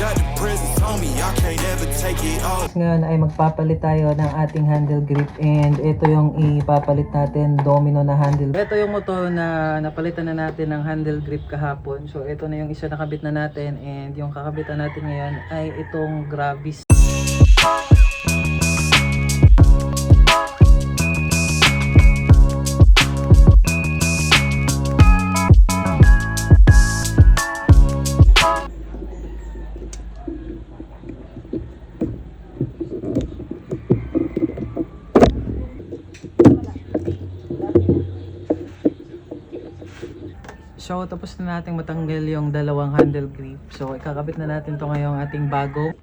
Got the presents on me, I can't ever take it off. Ngayon ay magpapalit tayo ng ating handle grip, and ito yung ipapalit natin, Domino na handle. Ito yung motor na napalitan na natin ng handle grip kahapon. So ito na yung isa nakabit na natin, and yung kakabitan natin ngayon ay itong Gravis. So tapos na natin matanggal yung dalawang handle grip. So ikakabit na natin to ngayong ating bago.